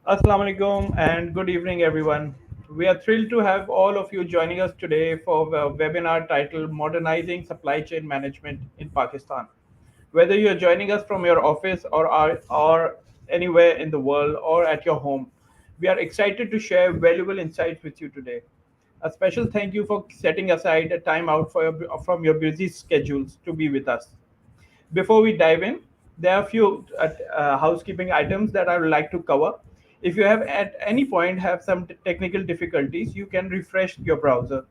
Assalamu alaikum and good evening, everyone. We are thrilled to have all of you joining us today for a webinar titled Modernizing Supply Chain Management in Pakistan. Whether you're joining us from your office or anywhere in the world or at your home, we are excited to share valuable insights with you today. A special thank you for setting aside a time out from your busy schedules to be with us. Before we dive in, there are a few housekeeping items that I would like to cover. If you have at any point have some technical difficulties, you can refresh your browser.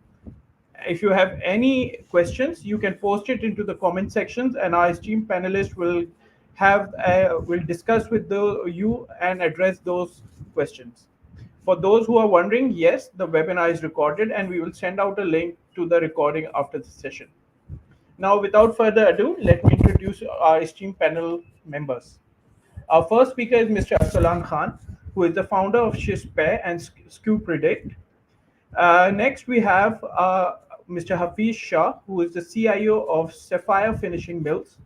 If you have any questions, you can post it into the comment sections, and our esteemed panelists will discuss with you and address those questions. For those who are wondering, yes, the webinar is recorded, and we will send out a link to the recording after the session. Now, without further ado, let me introduce our esteemed panel members. Our first speaker is Mr. Arsalan Khan, who is the founder of Shispare and SKU Predict. Next, we have Mr. Hafeez Shah, who is the CIO of Sapphire Finishing Mills.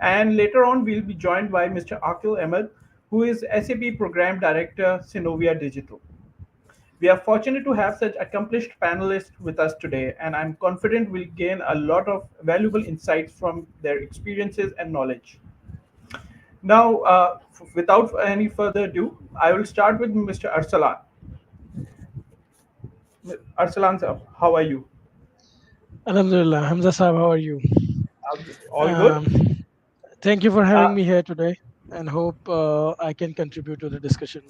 And later on, we'll be joined by Mr. Aqil Ahmed, who is SAP Program Director, Synovia Digital. We are fortunate to have such accomplished panelists with us today, and I'm confident we'll gain a lot of valuable insights from their experiences and knowledge. Now, without any further ado, I will start with Mr. Arsalan. Arsalan, sir, how are you? Alhamdulillah. Hamza Saab, how are you? All good? Um, Thank you for Uh, having me here today and hope I can contribute to the discussion.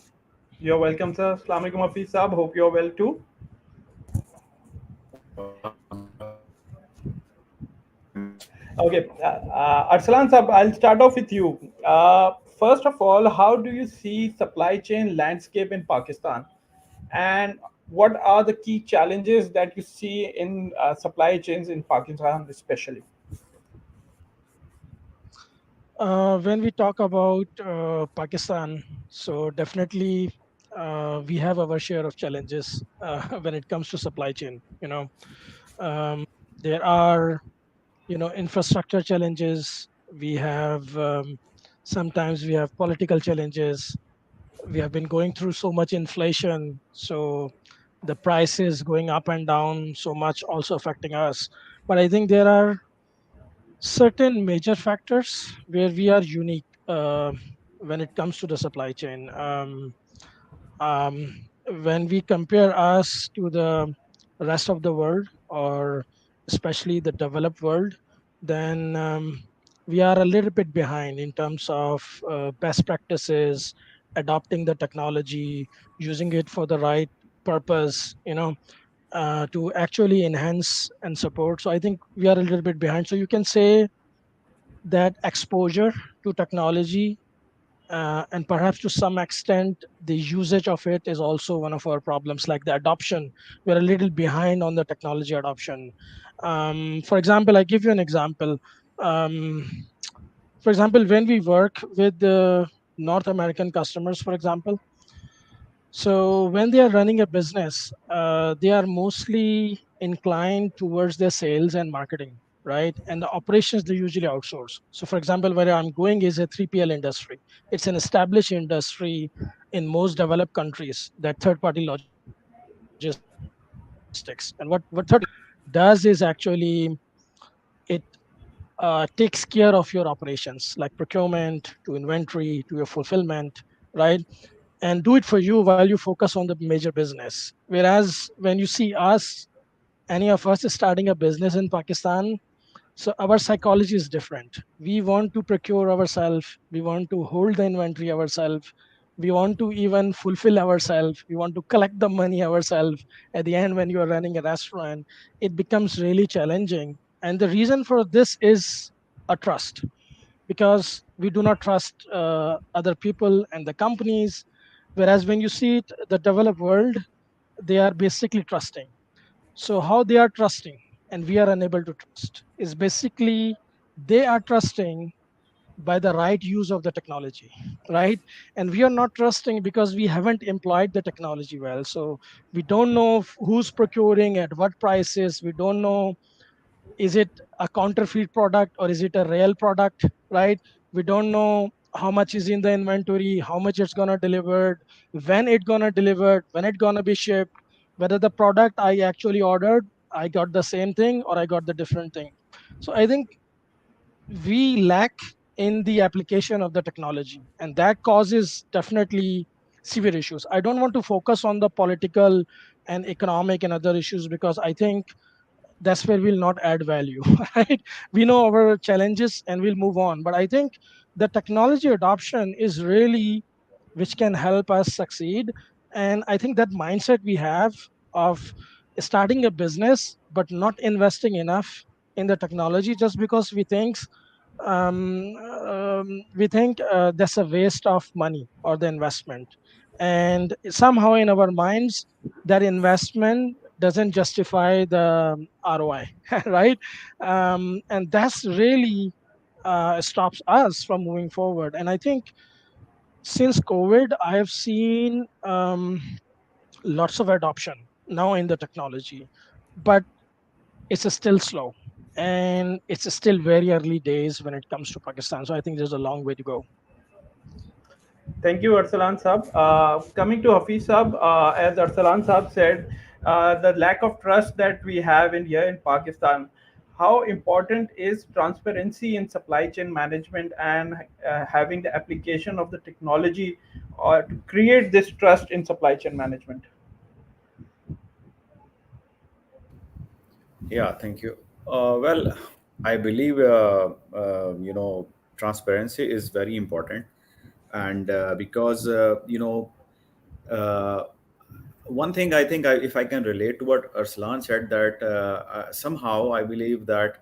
you're welcome, sir. Assalamu alaikum, Hafiz Saab. Hope you're well too. Okay, Arsalan Saab, I'll start off with you. First of all, how do you see supply chain landscape in Pakistan, and what are the key challenges that you see in supply chains in Pakistan, especially? When we talk about Pakistan, so definitely we have our share of challenges when it comes to supply chain. There are infrastructure challenges. We have sometimes we have political challenges. We have been going through so much inflation, so the prices going up and down so much also affecting us. But I think there are certain major factors where we are unique when it comes to the supply chain. Um, when we compare us to the rest of the world, or especially the developed world, then we are a little bit behind in terms of best practices, adopting the technology, using it for the right purpose, to actually enhance and support. So I think we are a little bit behind. So you can say that exposure to technology, and perhaps to some extent the usage of it, is also one of our problems. Like the adoption, we're a little behind on the technology adoption. For example, I give you an example. um, for example, when we work with the North American customers, for example, so when they are running a business, they are mostly inclined towards their sales and marketing, right? And the operations they usually outsource. So, for example, where I'm going is a 3PL industry. It's an established industry in most developed countries, that third-party logistics. And what third-party does is actually it takes care of your operations, like procurement to inventory to your fulfillment, right? And do it for you while you focus on the major business. Whereas when you see us, any of us is starting a business in Pakistan, so our psychology is different. We want to procure ourselves, we want to hold the inventory ourselves, we want to even fulfill ourselves, we want to collect the money ourselves. At the end, when you are running a restaurant, it becomes really challenging. And the reason for this is a trust, because we do not trust other people and the companies. Whereas when you see it, the developed world, they are basically trusting. So how they are trusting and we are unable to trust is basically they are trusting by the right use of the technology, right? And we are not trusting because we haven't employed the technology well. So we don't know who's procuring at what prices. We don't know, is it a counterfeit product or is it a real product, right? We don't know how much is in the inventory, how much it's gonna delivered, when it gonna delivered, when it gonna be shipped, whether the product I actually ordered, I got the same thing or I got the different thing. So I think we lack in the application of the technology, and that causes definitely severe issues. I don't want to focus on the political and economic and other issues, because I think that's where we'll not add value. Right, we know our challenges and we'll move on, but I think the technology adoption is really which can help us succeed. And I think that mindset we have of starting a business but not investing enough in the technology, just because we think that's a waste of money or the investment, and somehow in our minds that investment doesn't justify the ROI, right? And that's really stops us from moving forward. And I think since COVID, I have seen lots of adoption now in the technology, but it's still slow, and it's still very early days when it comes to Pakistan. So I think there's a long way to go. Thank you, Arsalan Sab. Coming to Hafeez Sab, as Arsalan Sab said, the lack of trust that we have in here in Pakistan, how important is transparency in supply chain management and having the application of the technology to create this trust in supply chain management? Yeah, thank you. Well, I believe transparency is very important, and because uh, one thing I think if I can relate to what Arslan said, that somehow I believe that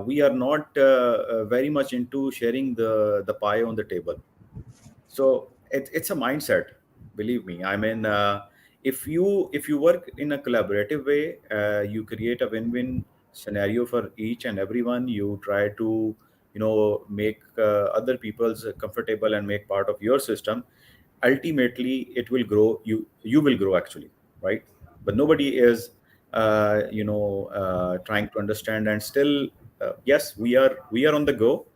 we are not very much into sharing the pie on the table. So it's a mindset, believe me. I mean, if you work in a collaborative way, you create a win-win scenario for each and everyone. You try to make other people's comfortable and make part of your system. Ultimately it will grow, you will grow actually, right? But nobody is trying to understand. And still, yes, we are on the go.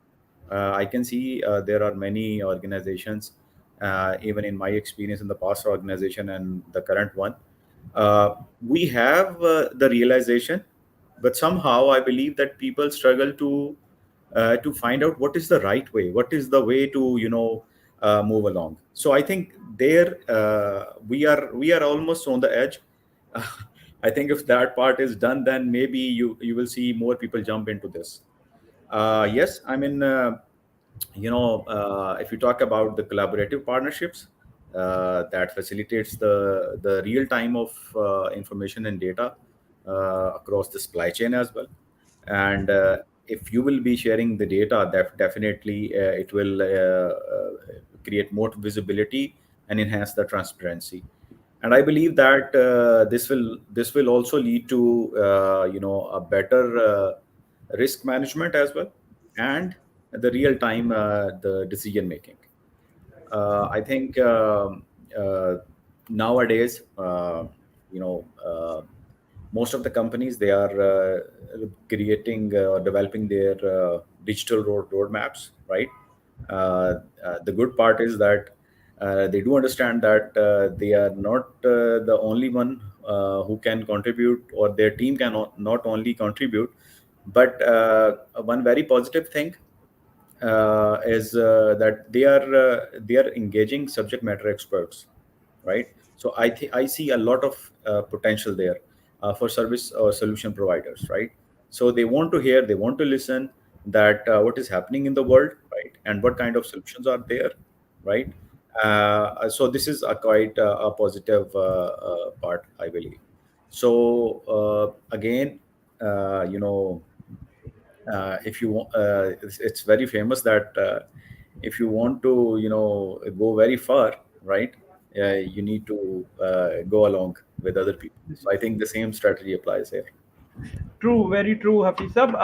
I can see there are many organizations, even in my experience in the past organization and the current one, we have the realization, but somehow I believe that people struggle to find out what is the right way, what is the way to move along. So I think there we are almost on the edge. I think if that part is done, then maybe you will see more people jump into this. Yes, I mean, if you talk about the collaborative partnerships, that facilitates the real time of information and data across the supply chain as well. And if you will be sharing the data, that definitely it will create more visibility and enhance the transparency. And I believe that this will also lead to a better risk management as well, and the real time the decision making. I think nowadays, most of the companies, they are creating or developing their digital roadmaps, right? The good part is that they do understand that they are not the only one who can contribute, or their team can not only contribute, but one very positive thing is that they are engaging subject matter experts, right? So I see a lot of potential there for service or solution providers, right? So they want to hear, they want to listen that what is happening in the world, right, and what kind of solutions are there, right? So this is a quite a positive part, I believe. So again, you know if you want, it's very famous that if you want to go very far, right, you need to go along with other people. So I think the same strategy applies here. True, very true, Hafiz Sab.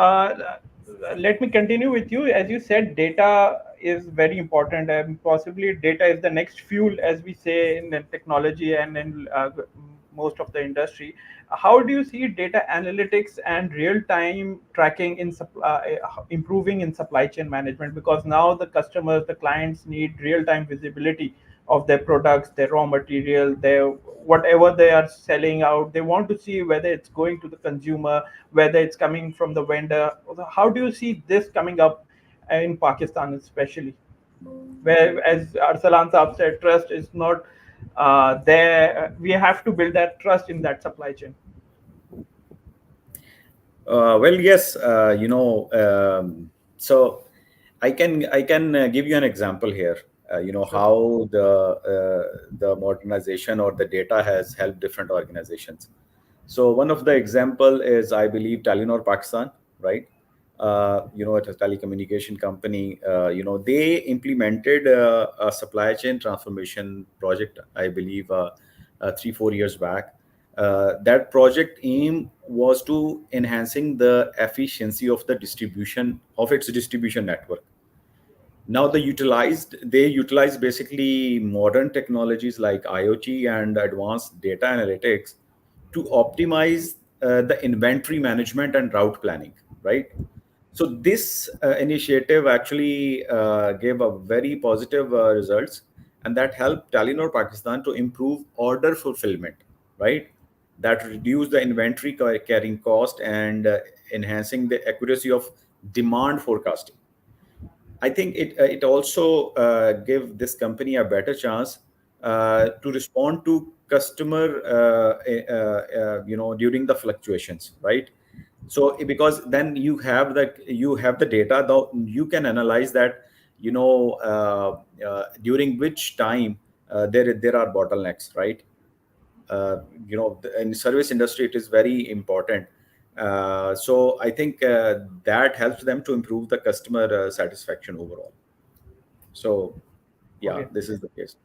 Let me continue with you. As you said, data is very important, and possibly data is the next fuel, as we say in the technology and in most of the industry. How do you see data analytics and real time tracking in improving in supply chain management? Because now the customers, the clients need real time visibility of their products, their raw material, their whatever they are selling out. They want to see whether it's going to the consumer, whether it's coming from the vendor. How do you see this coming up in Pakistan, especially, where, as Arsalan Saab said, trust is not there. We have to build that trust in that supply chain. Well, yes, so I can give you an example here. Sure. How the modernization or the data has helped different organizations. So one of the example is, I believe, Telenor Pakistan, right? It's a telecommunication company. They implemented a supply chain transformation project, I believe, 3 4 years back. That project aim was to enhancing the efficiency of the distribution of its distribution network. Now they utilize basically modern technologies like IoT and advanced data analytics to optimize the inventory management and route planning, right? So this initiative actually gave a very positive results, and that helped Telenor Pakistan to improve order fulfillment, right? That reduced the inventory carrying cost and enhancing the accuracy of demand forecasting. I think it also give this company a better chance to respond to customer during the fluctuations, right? So because then you have the data, though you can analyze that, during which time there are bottlenecks, right? In service industry it is very important. So I think that helps them to improve the customer satisfaction overall. So yeah, Okay. this is the case.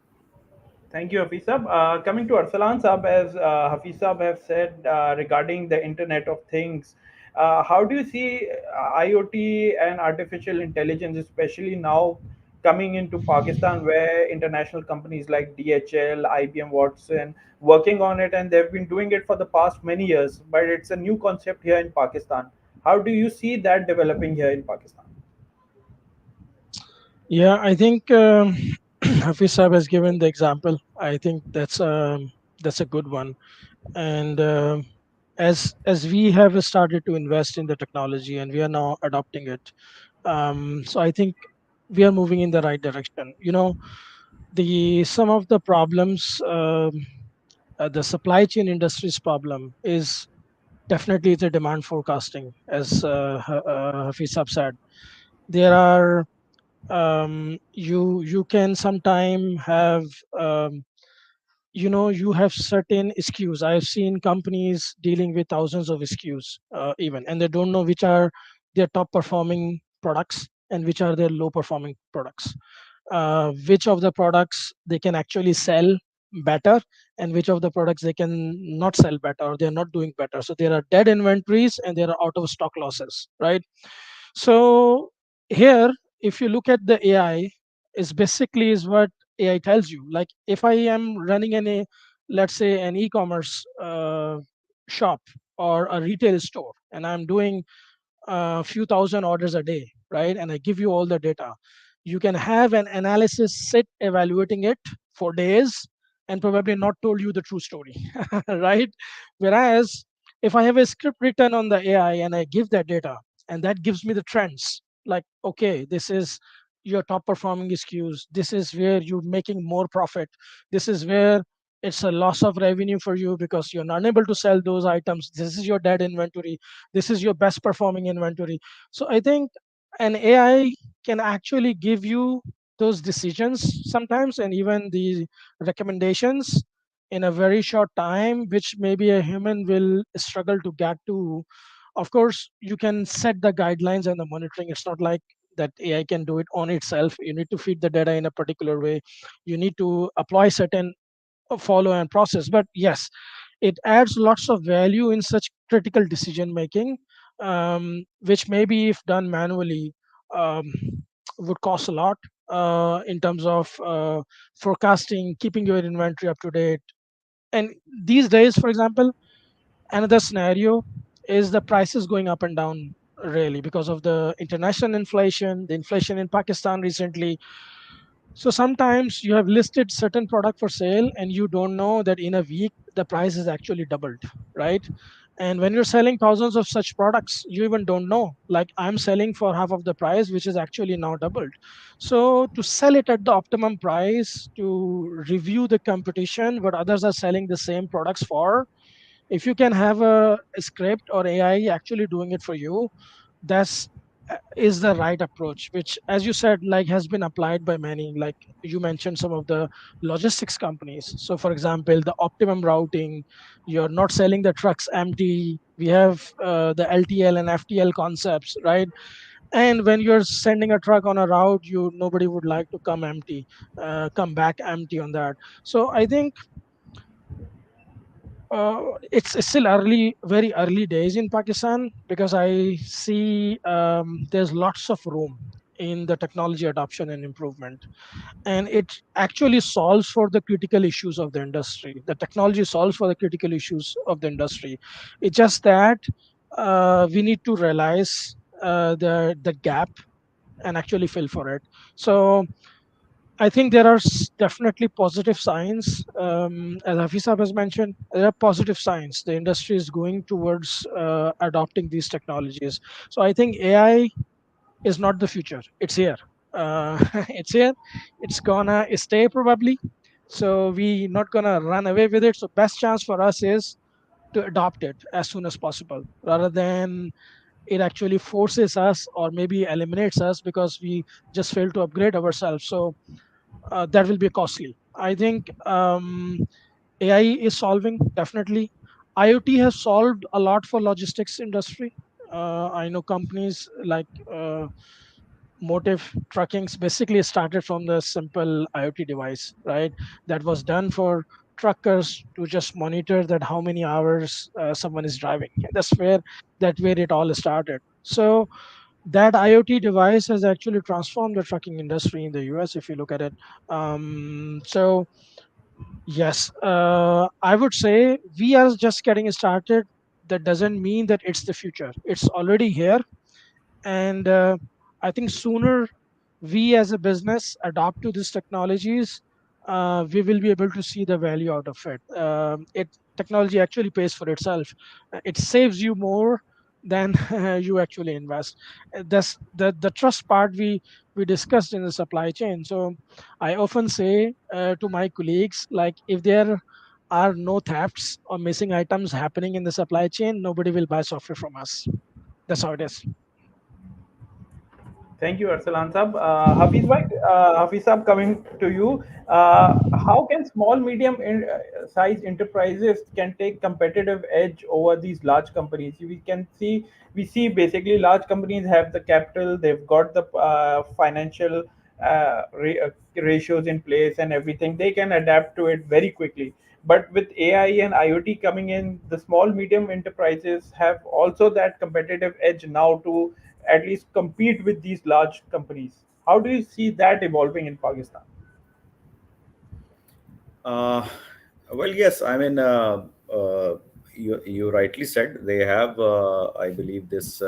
Thank you, Hafeez Saab. Coming to Arsalan Saab, as Hafeez Saab have said regarding the Internet of Things, how do you see IoT and artificial intelligence, especially now coming into Pakistan, where international companies like DHL, IBM Watson, working on it, and they've been doing it for the past many years, but it's a new concept here in Pakistan. How do you see that developing here in Pakistan? Yeah, I think Hafiz Saab has given the example. I think that's a good one. And as we have started to invest in the technology and we are now adopting it, so I think we are moving in the right direction. The some of the problems, the supply chain industry's problem is definitely the demand forecasting, as Hafiz Saab said. There are you can sometime have you have certain SKUs. I've seen companies dealing with thousands of SKUs, even, and they don't know which are their top performing products and which are their low performing products, which of the products they can actually sell better and which of the products they can not sell better or they're not doing better. So there are dead inventories and there are out of stock losses, right? So here, if you look at the AI, is basically is what AI tells you. Like if I am running let's say an e-commerce shop or a retail store, and I'm doing a few thousand orders a day, right? And I give you all the data. You can have an analysis sit evaluating it for days and probably not told you the true story, right? Whereas if I have a script written on the AI and I give that data and that gives me the trends, like, okay, this is your top performing SKUs, this is where you're making more profit, this is where it's a loss of revenue for you because you're not able to sell those items, this is your dead inventory, this is your best performing inventory. So I think an AI can actually give you those decisions sometimes and even the recommendations in a very short time, which maybe a human will struggle to get to. Of course, you can set the guidelines and the monitoring. It's not like that AI can do it on itself. You need to feed the data in a particular way. You need to apply certain follow and process. But yes, it adds lots of value in such critical decision making, which maybe if done manually um, would cost a lot in terms of forecasting, keeping your inventory up to date, And these days, for example, another scenario is the prices going up and down really because of the international inflation, the inflation in Pakistan recently. So sometimes you have listed certain product for sale and you don't know that in a week the price is actually doubled, right? And when you're selling thousands of such products, you even don't know. Like I'm selling for half of the price, which is actually now doubled. So to sell it at the optimum price, to review the competition, what others are selling the same products for, if you can have a script or AI actually doing it for you, that's is the right approach, which as you said, like has been applied by many. Like you mentioned some of the logistics companies. So for example, the optimum routing, you're not selling the trucks empty. We have the LTL and FTL concepts, right? And when you're sending a truck on a route, you nobody would like to come empty, come back empty on that. So I think it's still early, very early days in Pakistan, because I see there's lots of room in the technology adoption and improvement, and it actually solves for the critical issues of the industry. The technology solves for the critical issues of the industry. It's just that we need to realize the gap and actually fill for it. So I think there are definitely positive signs. As Hafeez has mentioned, there are positive signs. The industry is going towards adopting these technologies. So I think AI is not the future. It's here. It's here. It's gonna stay probably. So we not gonna run away with it. So best chance for us is to adopt it as soon as possible, rather than it actually forces us or maybe eliminates us because we just fail to upgrade ourselves. So that will be costly. I think AI is solving definitely. IoT has solved a lot for logistics industry. I know companies like Motive Truckings basically started from the simple IoT device, right? That was done for truckers to just monitor that how many hours someone is driving. That's where it all started. So that IoT device has actually transformed the trucking industry in the US, if you look at it. So, yes, I would say we are just getting started. That doesn't mean that it's the future, it's already here. And I think sooner we as a business adopt to these technologies, we will be able to see the value out of it. It technology actually pays for itself. It saves you more than you actually invest. That's the trust part we discussed in the supply chain. So I often say to my colleagues, like if there are no thefts or missing items happening in the supply chain, nobody will buy software from us. That's how it is. Thank you, Arsalan Sab. Hafiz Sab, coming to you. How can small, size enterprises can take competitive edge over these large companies? We see basically large companies have the capital, they've got the financial ratios in place and everything. They can adapt to it very quickly. But with AI and IoT coming in, the small, medium enterprises have also that competitive edge now to at least compete with these large companies. How do you see that evolving in Pakistan? Uh, well, yes. I mean, you rightly said they have, I believe, this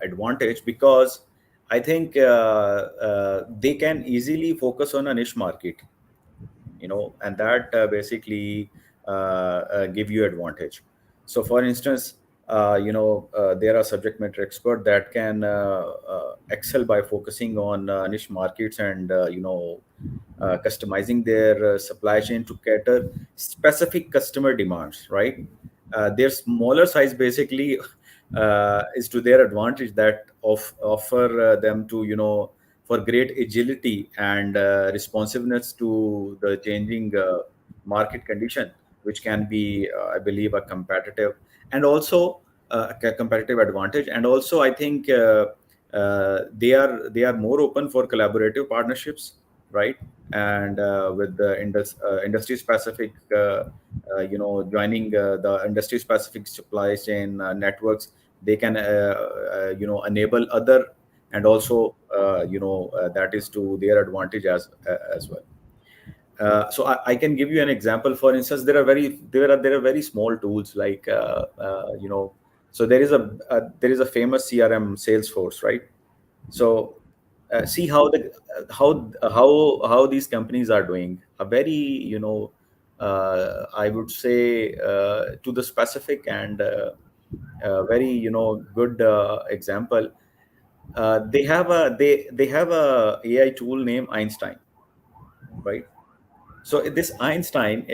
advantage because I think they can easily focus on a niche market, and that basically give you advantage. So for instance, there are subject matter expert that can excel by focusing on niche markets and customizing their supply chain to cater specific customer demands, right? Their smaller size basically is to their advantage, that offer them to for great agility and responsiveness to the changing market condition, which can be, I believe, a competitive and also a competitive advantage. And also, I think they are more open for collaborative partnerships, right? And with the industry specific, joining the industry specific supply chain networks, they can enable other, and also that is to their advantage as well. I can give you an example. For instance, there are very small tools like so there is a famous CRM Salesforce, right? So see how how these companies are doing a very, I would say, to the specific and very, good example. They have a AI tool named Einstein, right? So this Einstein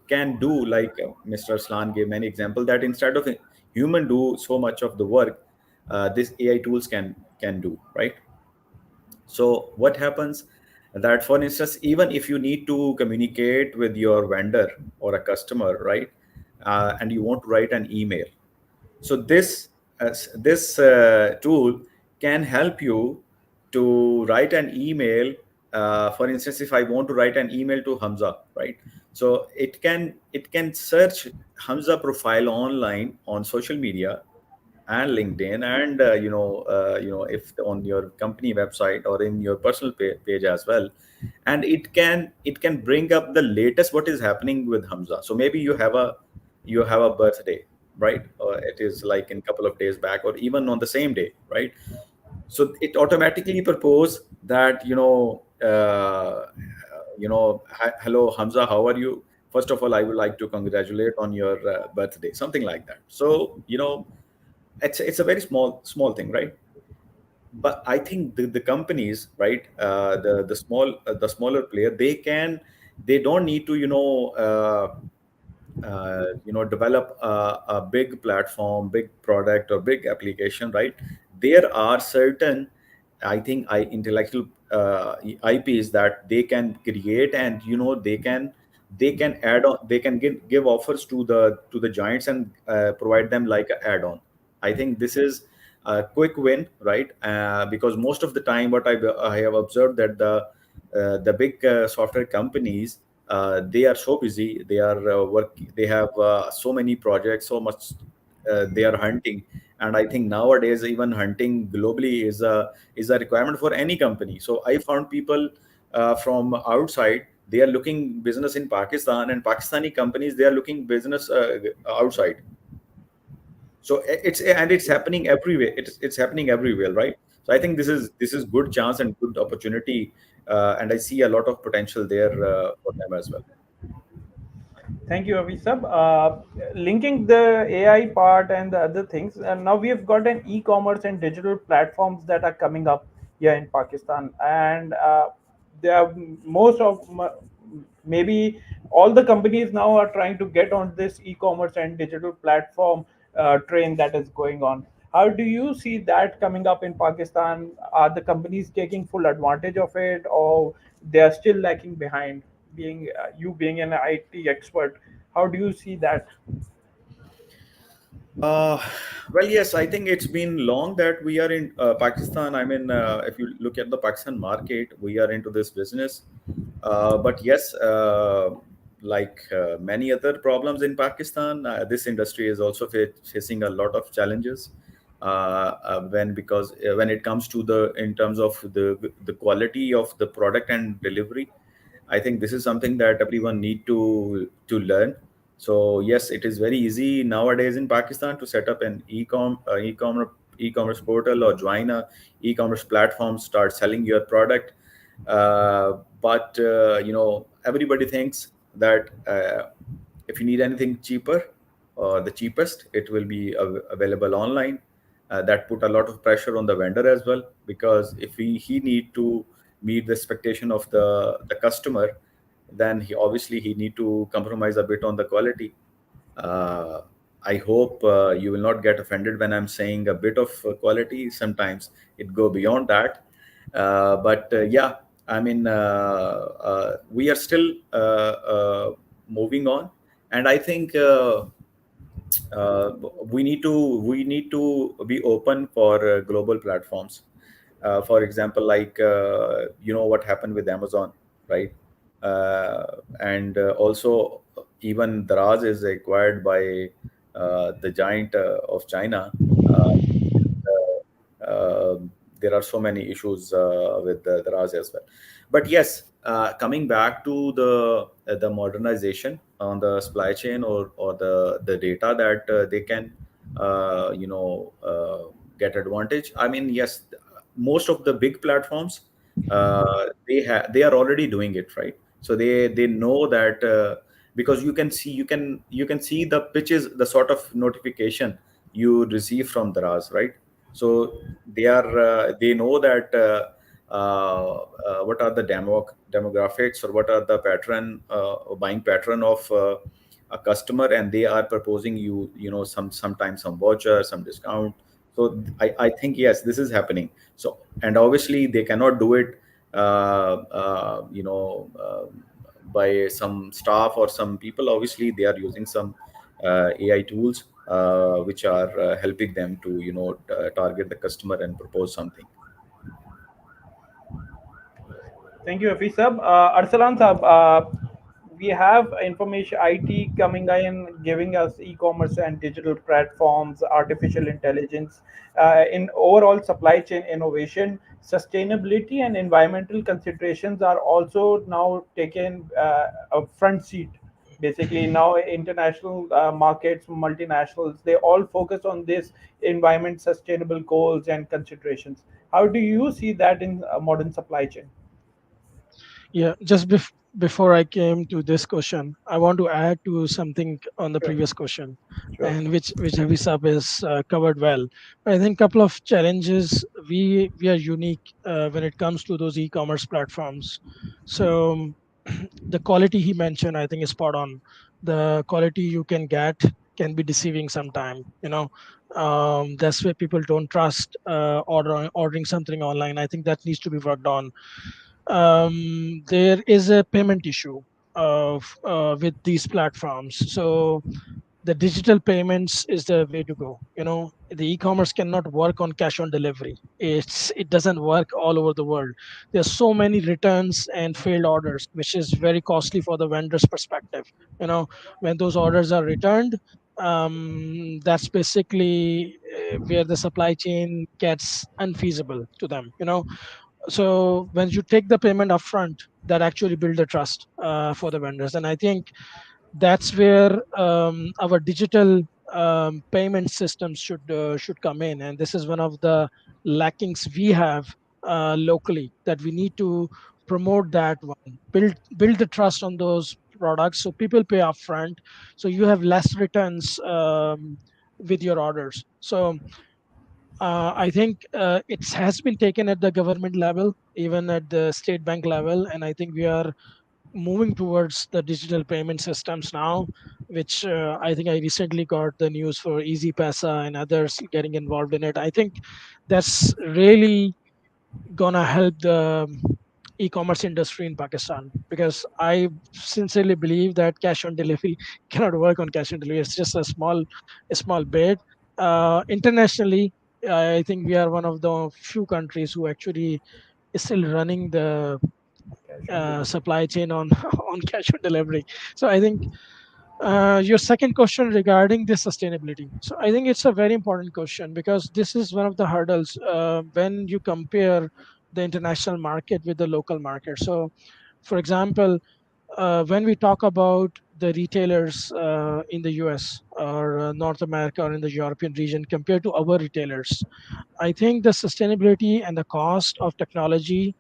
can do, like Mr. Slan gave many example, that instead of a human do so much of the work, this AI tools can do, right? So what happens that, for instance, even if you need to communicate with your vendor or a customer, right, and you want to write an email, so this tool can help you to write an email. For instance, if I want to write an email to Hamza, right? So it can search Hamza profile online on social media and LinkedIn, and if on your company website or in your personal page as well, and it can bring up the latest what is happening with Hamza. So maybe you have a birthday, right? Or it is like in couple of days back, or even on the same day, right? So it automatically propose that, hello Hamza, how are you? First of all, I would like to congratulate on your birthday, something like that. So it's a very small thing, right? But I think the companies, right, the smaller player, they don't need to develop a big platform, big product, or big application, right? There are certain, I think, intellectual IPs that they can create, and they can add on, they can give offers to the giants, and provide them like an add-on. I think this is a quick win, right? Because most of the time, what I have observed, that the big software companies, they are so busy, they are they have so many projects, so much they are hunting. And I think nowadays even hunting globally is a requirement for any company. So I found people from outside, they are looking business in Pakistan, and Pakistani companies, they are looking business outside. So it's happening everywhere, it's happening everywhere, right? So I think this is good chance and good opportunity, and I see a lot of potential there for them as well. Thank you, Avisab. Linking the AI part and the other things, and now we have got an e-commerce and digital platforms that are coming up here in Pakistan, and there are maybe all the companies now are trying to get on this e-commerce and digital platform train that is going on. How do you see that coming up in Pakistan? Are the companies taking full advantage of it, or they are still lacking behind? Being you being an IT expert, how do you see that? Uh, well, yes, I think it's been long that we are in Pakistan. I mean, if you look at the Pakistan market, we are into this business. But yes, many other problems in Pakistan, this industry is also facing a lot of challenges. When it comes to the in terms of the quality of the product and delivery, I think this is something that everyone need to learn. So yes, it is very easy nowadays in Pakistan to set up an e-commerce portal, or join a e-commerce platform, start selling your product. But everybody thinks that if you need anything cheaper, or the cheapest, it will be available online. That put a lot of pressure on the vendor as well, because if he need to meet the expectation of the customer, then he need to compromise a bit on the quality. uh, I hope you will not get offended when I'm saying a bit of quality. Sometimes it go beyond that. But yeah, I mean, we are still moving on, and I think uh, we need to be open for global platforms. For example, like what happened with Amazon, right? And also, even Daraz is acquired by the giant of China. Uh, there are so many issues with the Daraz as well. But yes. coming back to the modernization on the supply chain, or the data that they can get advantage. I mean, yes, most of the big platforms, they are already doing it, right? So they know that, because you can see the pitches, the sort of notification you receive from Daraz, right? So they know that, what are the demographics, or what are the buying pattern of a customer, and they are proposing sometimes some voucher, some discount. So I think, yes, this is happening. So, and obviously they cannot do it by some staff or some people. Obviously they are using some AI tools, which are helping them to target the customer and propose something. Thank you, Hafeez sab. Arsalan sab, we have information IT coming in, giving us e-commerce and digital platforms, artificial intelligence, in overall supply chain innovation, sustainability, and environmental considerations are also now taken a front seat. Basically, now international markets, multinationals, they all focus on this environment, sustainable goals and considerations. How do you see that in modern supply chain? Yeah, just before I came to this question, I want to add to something on the Sure. previous question, Sure. and which Avisab is covered well. I think couple of challenges, we are unique when it comes to those e-commerce platforms. So the quality he mentioned, I think, is spot on. The quality you can get can be deceiving sometime. That's why people don't trust ordering something online. I think that needs to be worked on. There is a payment issue with these platforms. So the digital payments is the way to go. The e-commerce cannot work on cash on delivery. It doesn't work all over the world. There's so many returns and failed orders, which is very costly for the vendor's perspective. When those orders are returned, that's basically where the supply chain gets unfeasible to them. So when you take the payment upfront, that actually build the trust for the vendors, and I think that's where our digital payment systems should come in, and this is one of the lackings we have locally, that we need to promote that one, build the trust on those products so people pay upfront, so you have less returns with your orders. So I think it has been taken at the government level, even at the state bank level, and I think we are moving towards the digital payment systems now, which I think I recently got the news for Easy Pesa and others getting involved in it. I think that's really gonna help the e-commerce industry in Pakistan, because I sincerely believe that cash on delivery cannot work on cash on delivery. It's just a small bit. Internationally, I think we are one of the few countries who actually is still running the Cash on delivery. supply chain on on cash on delivery. So I think your second question regarding the sustainability. So I think it's a very important question, because this is one of the hurdles when you compare the international market with the local market. So, for example, when we talk about the retailers in the US or North America or in the European region compared to our retailers, I think the sustainability and the cost of technology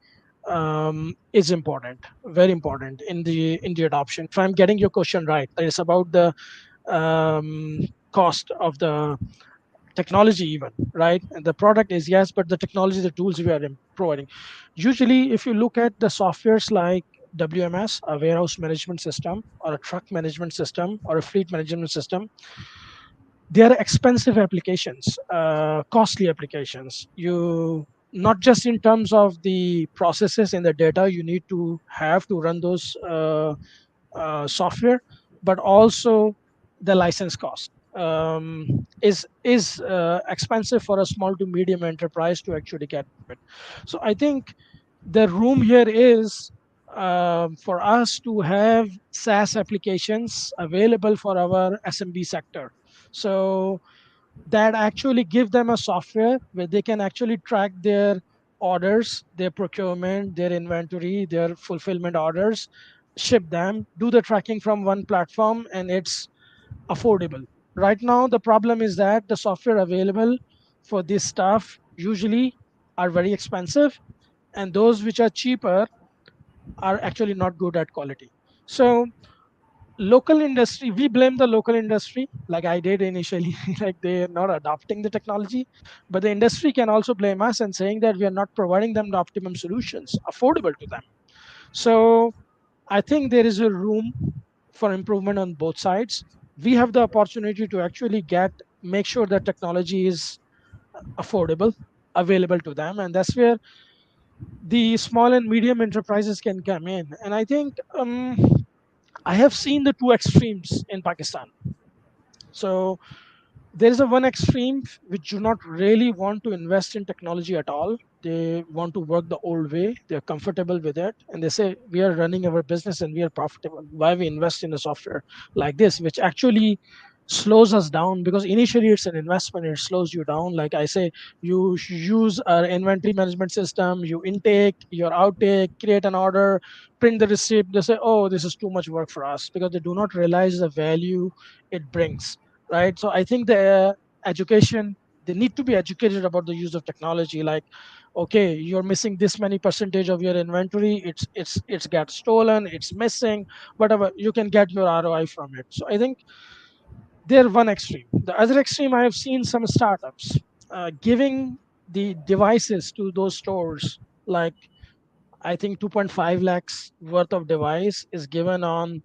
is important, very important in the adoption. If I'm getting your question right, that it's about the cost of the technology, even, right? And the product is yes, but the technology, the tools we are providing. Usually, if you look at the softwares like WMS, a warehouse management system, or a truck management system, or a fleet management system, they are expensive applications, costly applications. You, not just in terms of the processes and the data you need to have to run those software, but also the license cost is expensive for a small to medium enterprise to actually get it. So I think the room here is for us to have SaaS applications available for our SMB sector. So that actually give them a software where they can actually track their orders, their procurement, their inventory, their fulfillment orders, ship them, do the tracking from one platform, and it's affordable. Right now, the problem is that the software available for this stuff usually are very expensive, and those which are cheaper are actually not good at quality. So local industry, we blame the local industry like I did initially, like they're not adopting the technology, but the industry can also blame us and saying that we are not providing them the optimum solutions affordable to them. So I think there is a room for improvement on both sides. We have the opportunity to actually get make sure that technology is affordable, available to them, and that's where the small and medium enterprises can come in. And I think I have seen the two extremes in Pakistan. So there is a one extreme which do not really want to invest in technology at all. They want to work the old way. They're comfortable with it, and they say we are running our business and we are profitable. Why we invest in a software like this, which actually slows us down, because initially it's an investment, it slows you down. Like I say, you use our inventory management system, you intake, your outtake, create an order, print the receipt. They say, oh, this is too much work for us, because they do not realize the value it brings, right? So I think the education, they need to be educated about the use of technology. Like, okay, you're missing this many percentage of your inventory, it's got stolen, it's missing, whatever, you can get your ROI from it. So I think they're one extreme. The other extreme, I have seen some startups giving the devices to those stores. Like, I think 2.5 lakhs worth of device is given on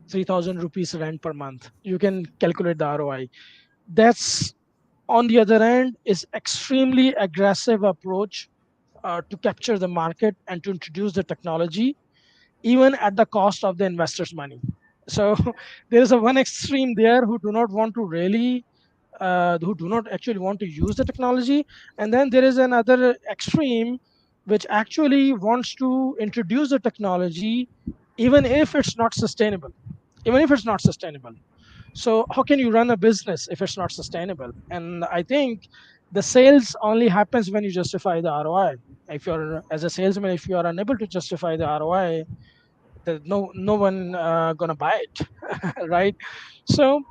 3,000 rupees rent per month. You can calculate the ROI. That's, on the other end, is extremely aggressive approach to capture the market and to introduce the technology, even at the cost of the investors' money. So there is a one extreme there who do not want to really, who do not actually want to use the technology, and then there is another extreme which actually wants to introduce the technology, even if it's not sustainable. Even if it's not sustainable. So how can you run a business if it's not sustainable? And I think the sales only happens when you justify the ROI. If you're, as a salesman, if you are unable to justify the ROI, there's no one gonna buy it, right? So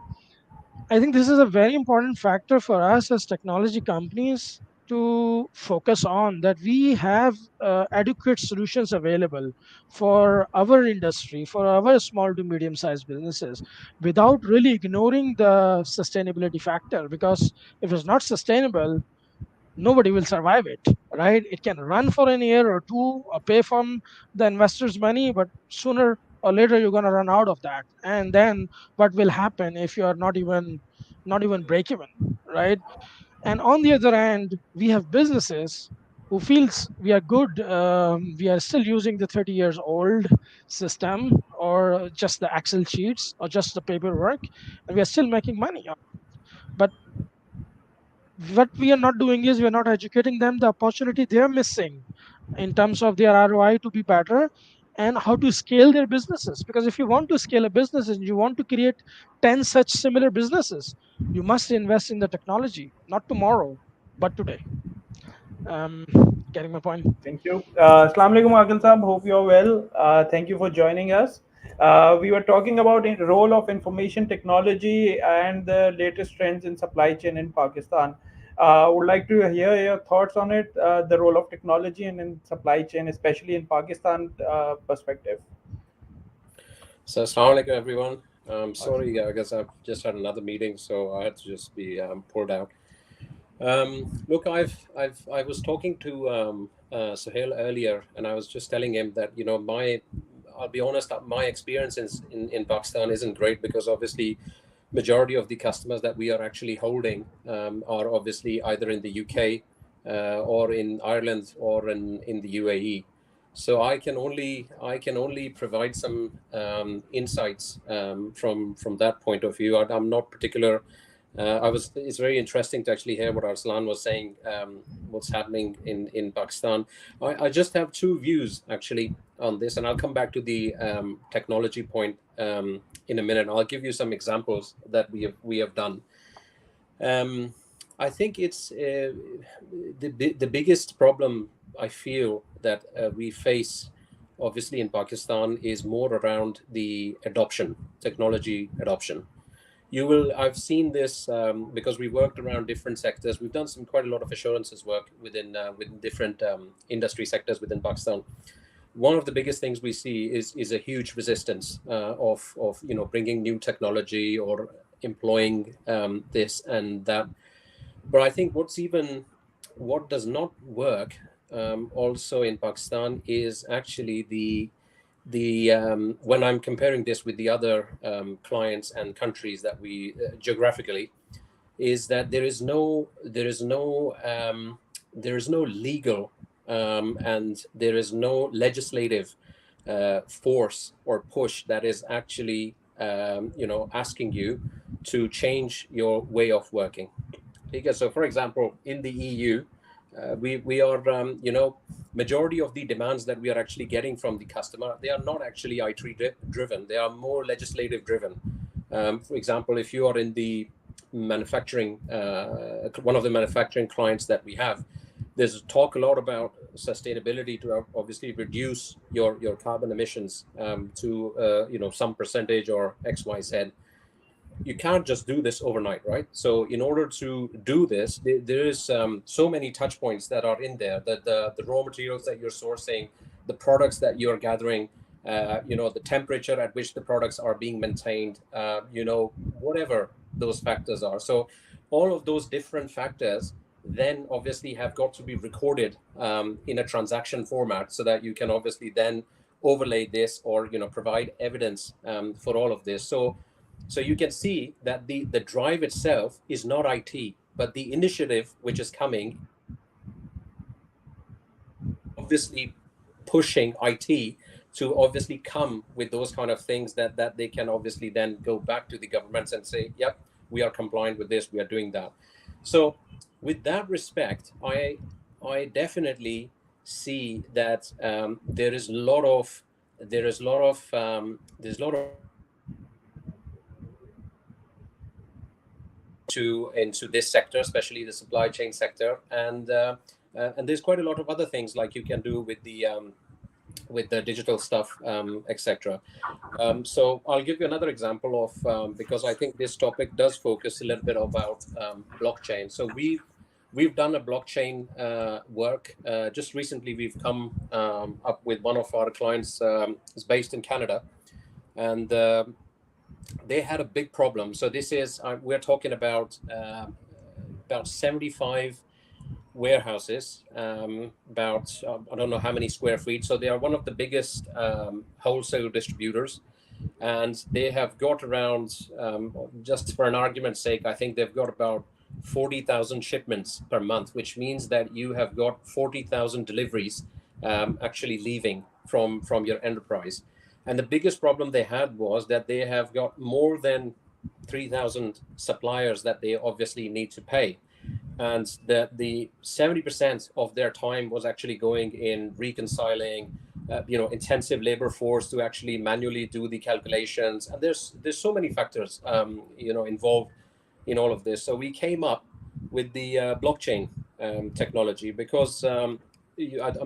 I think this is a very important factor for us as technology companies to focus on, that we have adequate solutions available for our industry, for our small to medium sized businesses, without really ignoring the sustainability factor. Because if it's not sustainable, nobody will survive it, right? It can run for an year or two or pay from the investors' money, but sooner or later you're going to run out of that. And then what will happen if you are not even break even, right? And on the other hand, we have businesses who feels we are good, we are still using the 30 years old system, or just the Excel sheets, or just the paperwork, and we are still making money. But what we are not doing is we are not educating them the opportunity they are missing in terms of their ROI to be better, and how to scale their businesses. Because if you want to scale a business and you want to create 10 such similar businesses, you must invest in the technology, not tomorrow, but today. Um, Getting my point? Thank you. Assalamu alaikum, Aqil Saab. Hope you're well. Thank you for joining us. We were talking about the role of information technology and the latest trends in supply chain in Pakistan. Would like to hear your thoughts on it, the role of technology and in supply chain, especially in Pakistan perspective. So, assalamu alaikum, everyone. Sorry, I guess I've just had another meeting, so I had to just be pulled out. Look, I was talking to Suhail earlier, and I was just telling him that I'll be honest, my experience in Pakistan isn't great, because obviously majority of the customers that we are actually holding are obviously either in the UK or in Ireland or in the UAE. So I can only provide some insights from that point of view. I'm not particular. It's very interesting to actually hear what Arsalan was saying, what's happening in Pakistan. I just have two views actually on this, and I'll come back to the technology point in a minute. I'll give you some examples that we have done. I think it's the biggest problem I feel that we face, obviously in Pakistan, is more around the adoption, technology adoption. I've seen this because we worked around different sectors. We've done quite a lot of assurances work within different industry sectors within Pakistan. One of the biggest things we see is a huge resistance of bringing new technology or employing this and that. But I think what does not work also in Pakistan is actually the when I'm comparing this with the other clients and countries that we geographically, is that there is no legal and there is no legislative force or push that is actually asking you to change your way of working. Okay, so for example, in the EU, we are majority of the demands that we are actually getting from the customer, they are not actually IT driven, they are more legislative driven. For example, if you are in the manufacturing, one of the manufacturing clients that we have, there's talk a lot about sustainability to obviously reduce your carbon emissions to some percentage or XYZ. You can't just do this overnight, right? So in order to do this, there is so many touch points that are in there, that the raw materials that you're sourcing, the products that you're gathering, the temperature at which the products are being maintained, whatever those factors are. So all of those different factors then obviously have got to be recorded in a transaction format, so that you can obviously then overlay this or provide evidence for all of this. So you can see that the drive itself is not IT, but the initiative which is coming, obviously pushing IT to obviously come with those kind of things that they can obviously then go back to the governments and say, yep, we are compliant with this, we are doing that. So with that respect, I definitely see that there's a lot of into this sector, especially the supply chain sector, and there's quite a lot of other things like you can do with the digital stuff, etc. So I'll give you another example of because I think this topic does focus a little bit about blockchain. So we've done a blockchain work. Just recently, we've come up with one of our clients is based in Canada, and they had a big problem. So this is we're talking about 75 warehouses, about I don't know how many square feet. So they are one of the biggest wholesale distributors, and they have got around, just for an argument's sake, I think they've got about 40,000 shipments per month, which means that you have got 40,000 deliveries actually leaving from your enterprise. And the biggest problem they had was that they have got more than 3,000 suppliers that they obviously need to pay. And that the 70% of their time was actually going in reconciling, intensive labor force to actually manually do the calculations. And there's so many factors, involved in all of this. So we came up with the blockchain technology because I'm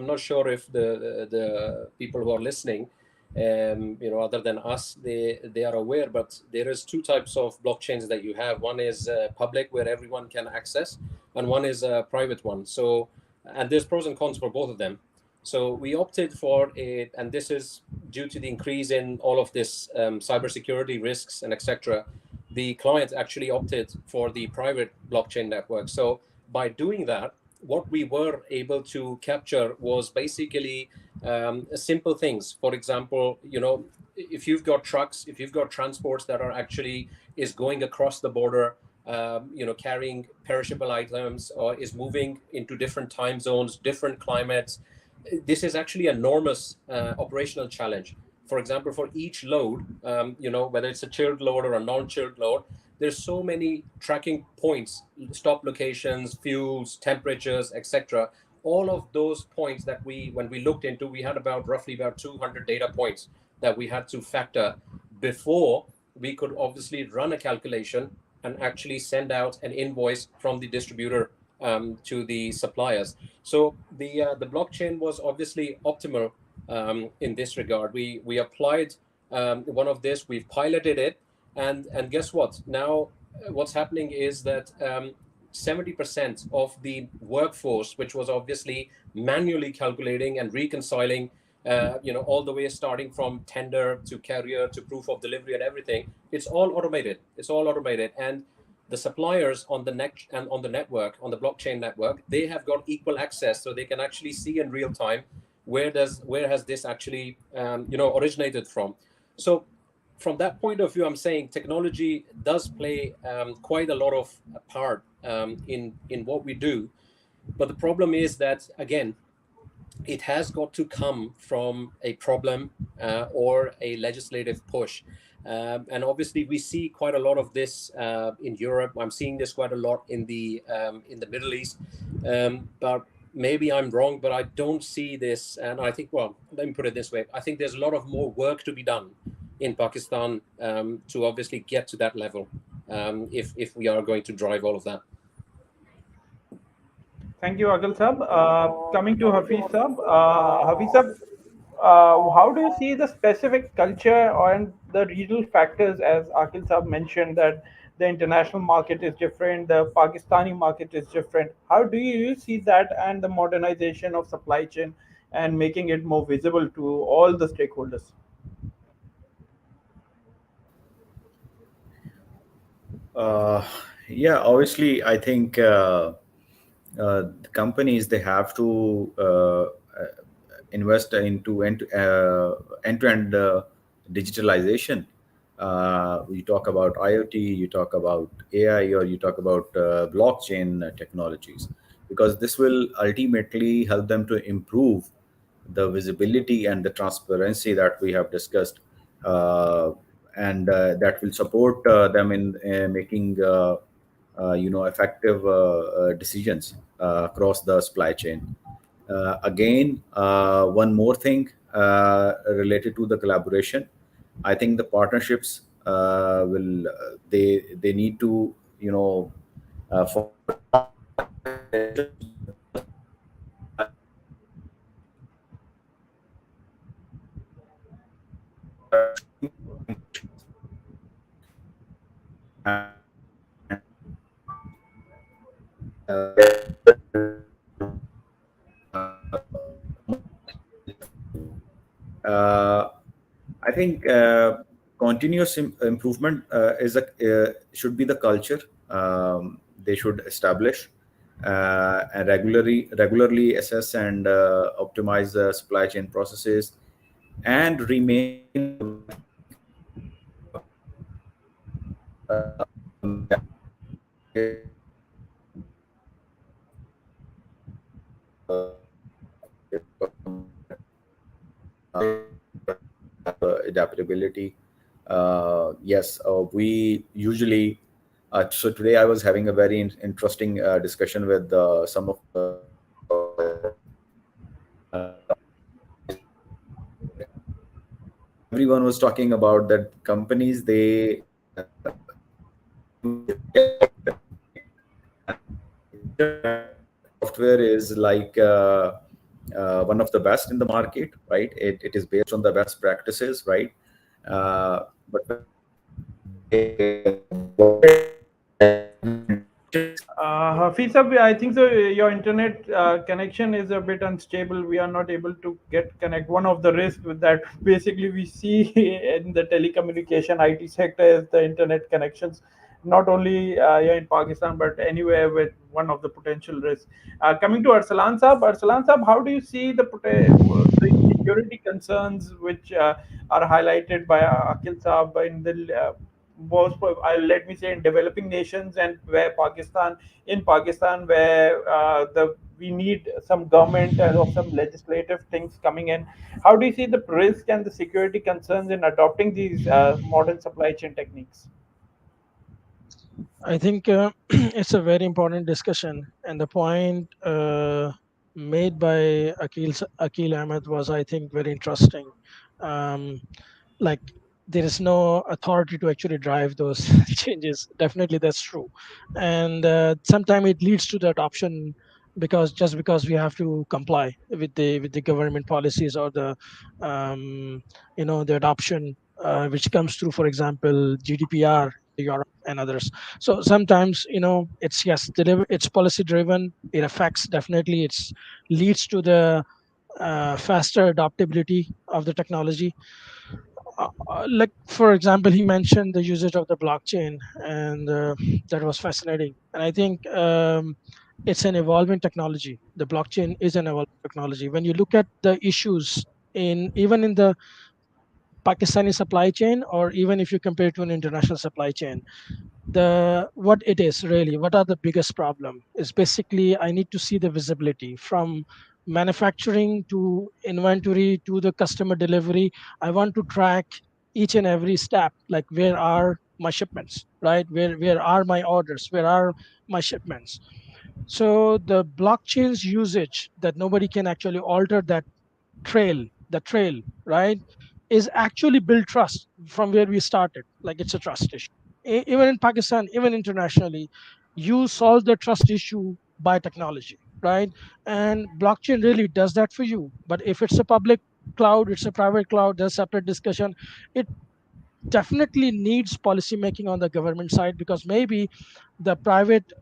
not sure if the people who are listening, other than us, they are aware, but there is two types of blockchains that you have. One is public, where everyone can access, and one is a private one. So, and there's pros and cons for both of them. So we opted for it, and this is due to the increase in all of this cybersecurity risks and etc. The client actually opted for the private blockchain network. So by doing that, what we were able to capture was basically simple things. For example, if you've got trucks, if you've got transports that are actually is going across the border, carrying perishable items, or is moving into different time zones, different climates, this is actually an enormous operational challenge. For example, for each load, whether it's a chilled load or a non-chilled load, there's so many tracking points, stop locations, fuels, temperatures, etc. All of those points that when we looked into, we had roughly about 200 data points that we had to factor before we could obviously run a calculation and actually send out an invoice from the distributor to the suppliers. So the blockchain was obviously optimal in this regard. We applied one of this, we've piloted it, and guess what? Now what's happening is that 70% of the workforce, which was obviously manually calculating and reconciling, all the way starting from tender to carrier to proof of delivery and everything, it's all automated. It's all automated, and the suppliers on the network, on the blockchain network, they have got equal access, so they can actually see in real time where has this actually originated from. So from that point of view, I'm saying technology does play quite a lot of a part in what we do. But the problem is that, again, it has got to come from a problem or a legislative push. And obviously, we see quite a lot of this in Europe. I'm seeing this quite a lot in the Middle East. But maybe I'm wrong, but I don't see this. And I think, well, let me put it this way: I think there's a lot of more work to be done in Pakistan to obviously get to that level if we are going to drive all of that. Thank you, Aqil Sab. Coming to Hafeez Sab, how do you see the specific culture and the regional factors, as Aqil Sab mentioned, that the international market is different, the Pakistani market is different. How do you see that and the modernization of supply chain and making it more visible to all the stakeholders? Uh, yeah, obviously, I think the companies, they have to invest into end-to-end digitalization. You talk about IoT, you talk about AI, or you talk about blockchain technologies, because this will ultimately help them to improve the visibility and the transparency that we have discussed, uh, and that will support them in making effective decisions across the supply chain. Again, one more thing related to the collaboration. I think the partnerships will they need to for uh, I think continuous improvement is a should be the culture they should establish, and regularly assess and optimize the supply chain processes, and remain adaptability. Yes, we usually. So today I was having a very interesting discussion with some of everyone was talking about that companies, they software is like one of the best in the market, right? It is based on the best practices, right? But Hafiz sir, I think so. Your internet connection is a bit unstable. We are not able to get connect. One of the risks with that, basically, we see in the telecommunication IT sector is the internet connections, not only here in Pakistan but anywhere with one of the potential risks. Coming to Arsalan Saab, how do you see the security concerns which are highlighted by Aqil Saab in the most, let me say, in developing nations, and where Pakistan, where the we need some government or some legislative things coming in. How do you see the risk and the security concerns in adopting these modern supply chain techniques? I think it's a very important discussion, and the point made by Akil Ahmed was, I think, very interesting. Um, like there is no authority to actually drive those changes. Definitely, that's true, and sometimes it leads to the adoption because just because we have to comply with the government policies or the the adoption which comes through, for example, GDPR, Europe and others. So sometimes it's yes, it's policy driven. It affects definitely. It's leads to the faster adaptability of the technology. Like for example, he mentioned the usage of the blockchain, and that was fascinating. And I think it's an evolving technology. The blockchain is an evolving technology. When you look at the issues in even in the Pakistani supply chain, or even if you compare it to an international supply chain, the what it is really, what are the biggest problem is basically I need to see the visibility from manufacturing to inventory to the customer delivery. I want to track each and every step, like where are my shipments, right? Where are my orders, where are my shipments? So the blockchain's usage, that nobody can actually alter that trail, right, is actually build trust from where we started. Like it's a trust issue. Even in Pakistan, even internationally, you solve the trust issue by technology, right? And blockchain really does that for you. But if it's a public cloud, it's a private cloud, there's separate discussion. It definitely needs policy making on the government side, because maybe the private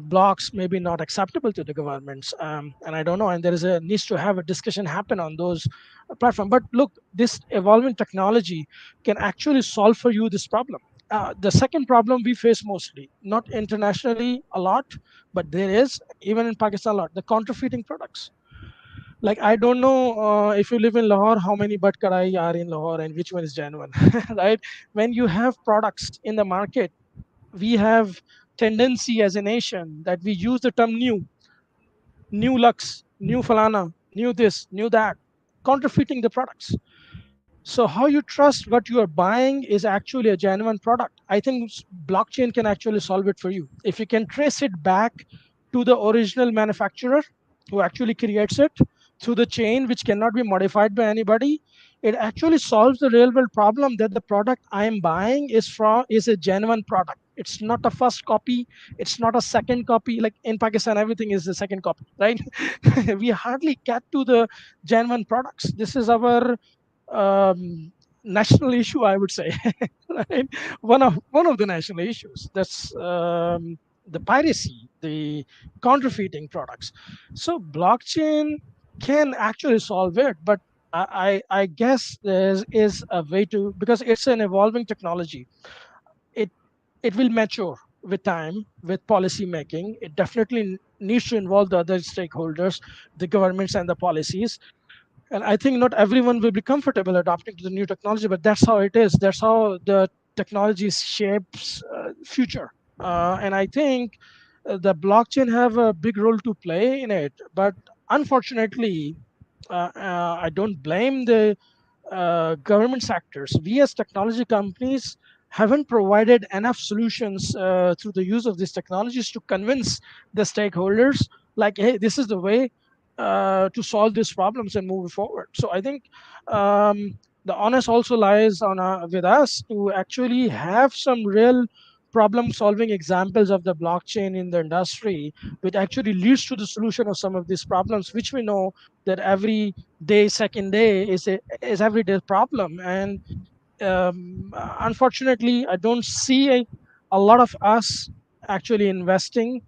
blocks may be not acceptable to the governments, and I don't know, and there is a needs to have a discussion happen on those platform. But look, this evolving technology can actually solve for you this problem. The second problem we face mostly, not internationally a lot, but there is even in Pakistan a lot, the counterfeiting products. Like I don't know if you live in Lahore, how many butt kadai are in Lahore and which one is genuine, right? When you have products in the market, we have tendency as a nation that we use the term new lux, new falana, new this, new that, counterfeiting the products. So how you trust what you are buying is actually a genuine product? I think blockchain can actually solve it for you. If you can trace it back to the original manufacturer who actually creates it through the chain, which cannot be modified by anybody, it actually solves the real world problem that the product I am buying is a genuine product. It's not a first copy. It's not a second copy. Like in Pakistan, everything is the second copy, right? We hardly get to the genuine products. This is our national issue, I would say. Right? One of the national issues. That's the piracy, the counterfeiting products. So blockchain can actually solve it, but I guess there is a way to, because it's an evolving technology. It it will mature with time, with policy making. It definitely needs to involve the other stakeholders, the governments and the policies. And I think not everyone will be comfortable adapting to the new technology, but that's how it is. That's how the technology shapes future. And I think the blockchain have a big role to play in it. But unfortunately, I don't blame the government sectors. We as technology companies haven't provided enough solutions through the use of these technologies to convince the stakeholders, like, hey, this is the way to solve these problems and move forward. So I think the onus also lies on with us to actually have some real problem solving examples of the blockchain in the industry, which actually leads to the solution of some of these problems, which we know that every day, second day is everyday problem. And unfortunately, I don't see a lot of us actually investing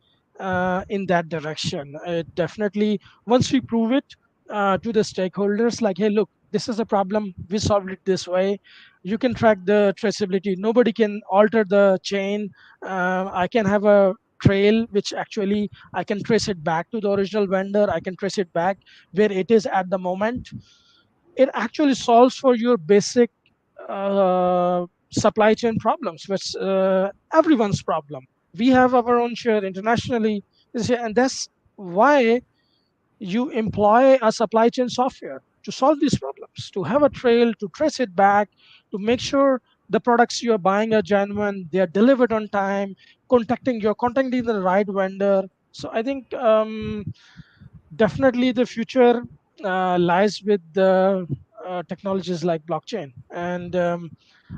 in that direction. Definitely, once we prove it to the stakeholders, like, hey, look, this is a problem, we solved it this way. You can track the traceability. Nobody can alter the chain. I can have a trail which actually I can trace it back to the original vendor. I can trace it back where it is at the moment. It actually solves for your basic supply chain problems, which everyone's problem. We have our own share internationally, and that's why you employ a supply chain software to solve these problems, to have a trail, to trace it back, to make sure the products you are buying are genuine, they are delivered on time, you're contacting the right vendor. So I think definitely the future lies with the technologies like blockchain. And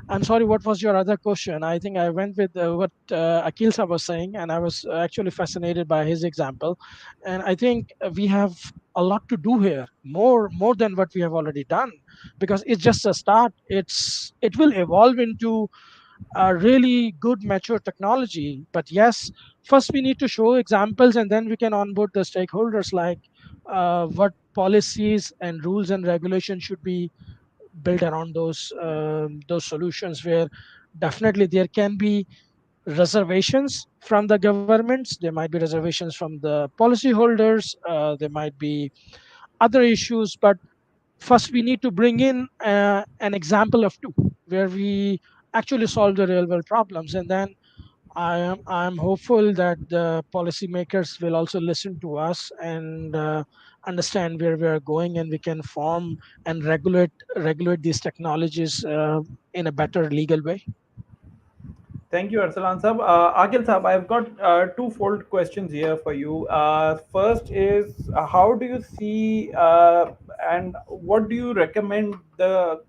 I'm sorry, what was your other question? I think I went with what Aqil Sah was saying, and I was actually fascinated by his example. And I think we have a lot to do here, more than what we have already done, because it's just a start. It will evolve into a really good mature technology. But yes, first we need to show examples, and then we can onboard the stakeholders, like what policies and rules and regulations should be built around those solutions, where definitely there can be reservations from the governments, there might be reservations from the policyholders, there might be other issues. But first we need to bring in an example of two, where we actually solve the real world problems. And then I'm hopeful that the policymakers will also listen to us and understand where we are going, and we can form and regulate these technologies in a better legal way. Thank you, Arsalan Sab. Aqil Sab, I've got two-fold questions here for you. First is, how do you see and what do you recommend to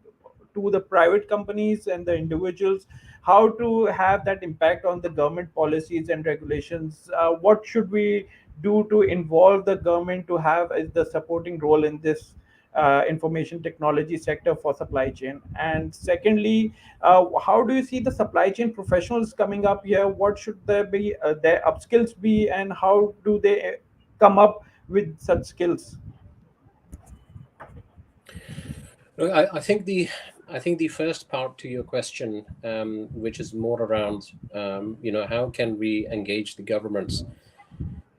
the private companies and the individuals, how to have that impact on the government policies and regulations? What should we do to involve the government to have as the supporting role in this information technology sector for supply chain? And secondly, how do you see the supply chain professionals coming up here? What should their upskills be, and how do they come up with such skills? Look, I think the first part to your question, which is more around, how can we engage the governments?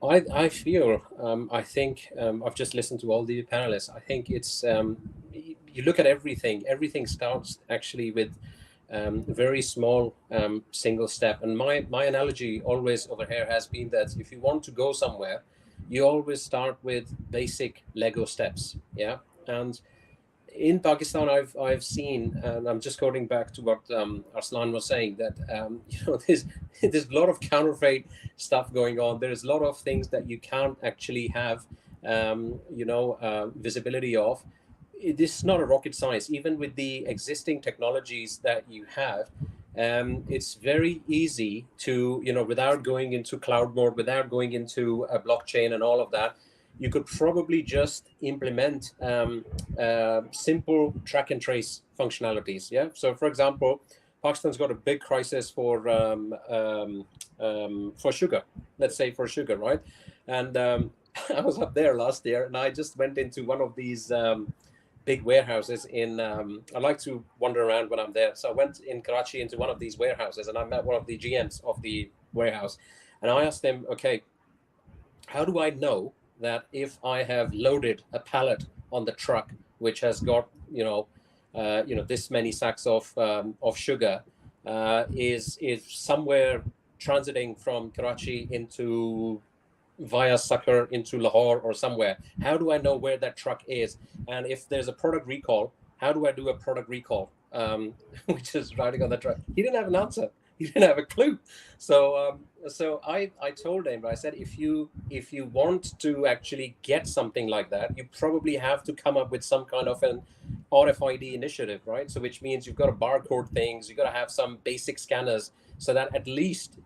I feel, I think, I've just listened to all the panelists. I think it's, you look at everything. Everything starts actually with very small single step. And my analogy always over here has been that if you want to go somewhere, you always start with basic Lego steps. Yeah, and in Pakistan, I've seen, and I'm just quoting back to what Arsalan was saying, that there's a lot of counterfeit stuff going on. There's a lot of things that you can't actually have, visibility of. This is not a rocket science. Even with the existing technologies that you have, it's very easy to, without going into cloud mode, without going into a blockchain and all of that, you could probably just implement simple track and trace functionalities. Yeah. So, for example, Pakistan's got a big crisis for sugar. Let's say for sugar, right? And I was up there last year, and I just went into one of these big warehouses in. I like to wander around when I'm there, so I went in Karachi into one of these warehouses, and I met one of the GMs of the warehouse, and I asked them, okay, how do I know that if I have loaded a pallet on the truck, which has got this many sacks of sugar, is somewhere transiting from Karachi into via Sucker into Lahore or somewhere? How do I know where that truck is? And if there's a product recall, how do I do a product recall? Which is riding on the truck. He didn't have an answer. He didn't have a clue. So I told him, I said, if you want to actually get something like that, you probably have to come up with some kind of an RFID initiative, right? So which means you've got to barcode things, you've got to have some basic scanners, so that at least